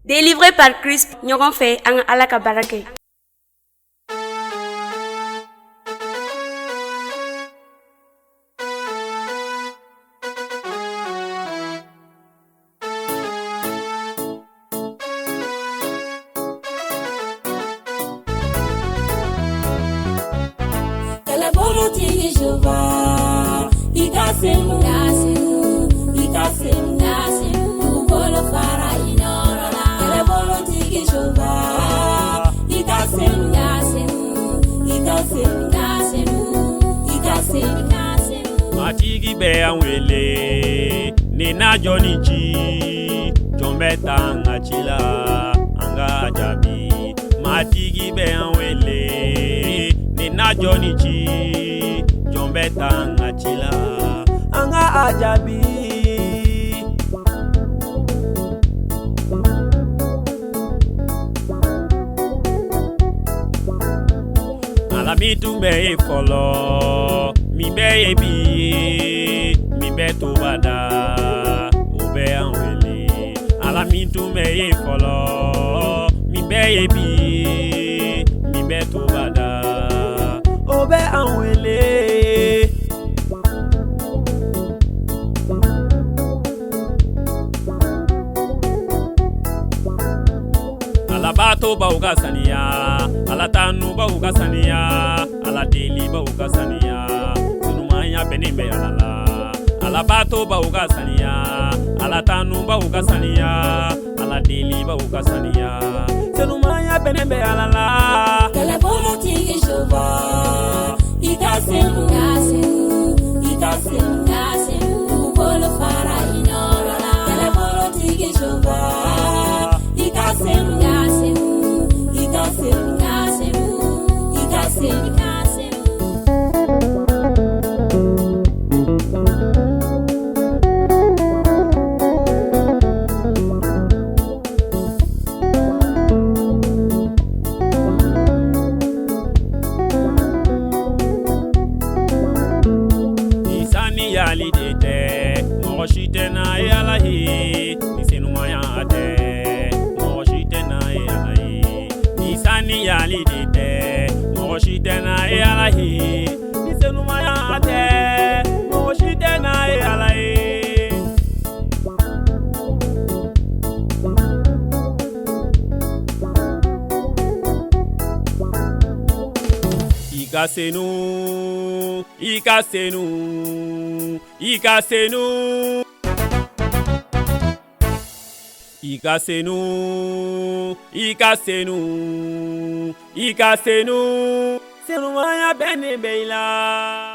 Délivré par Christ, ɲɔgɔn fɛ an ka Ala ka baara kɛ. Kɛlɛbolotigi Jehova, i ka senu, i ka senu, dugukolo fara i nɔrɔ la. Kɛlɛbolotigi Jehova, i ka senu, i ka senu, i ka senu. Matigi bɛ an wele ni na jɔn ni ci, jɔn bɛ ta an ka ci la an ka jaabi. Matigi bɛ an wele ni na jɔn ni ci, jɔn bɛ ta an ka ci la an ka jaabi. Ala min tun bɛ yen fɔlɔ, min bɛ yen bi ye, min bɛ to bada, o bɛ an wele. Ala min tun bɛ yen fɔlɔ, min bɛ yen bi ye, min bɛ to bada, o bɛ an wele. Ala baatobaw ka saniya, Ala tanubaw ka saniya, Ala delibaw ka saniya, senumanya bɛnnen bɛ Ala la. Ala baatobaw ka saniya, Ala tanubaw ka saniya, Ala delibaw ka saniya, senumanya bɛnnen bɛ Ala la. Kɛlɛbolotigi Jehova, i ka senu, i ka senu, dugukolo fara i nɔrɔ la. Kɛlɛbolotigi Jehova, i ka senu, i ka senu, i ka senu. Yali de tɛ, mɔgɔ si tɛ na ye Ala ye, ni senumanya tɛ, mɔgɔ si tɛ na ye Ala ye. Ni saniyali de tɛ, mɔgɔ si tɛ na ye Ala ye, ni senumanya tɛ, mɔgɔ si tɛ na ye Ala ye. I ka senu, i ka senu, i ka senu, i ka senu, i ka senu, i ka senu, senumanya bɛnnen bɛ i la.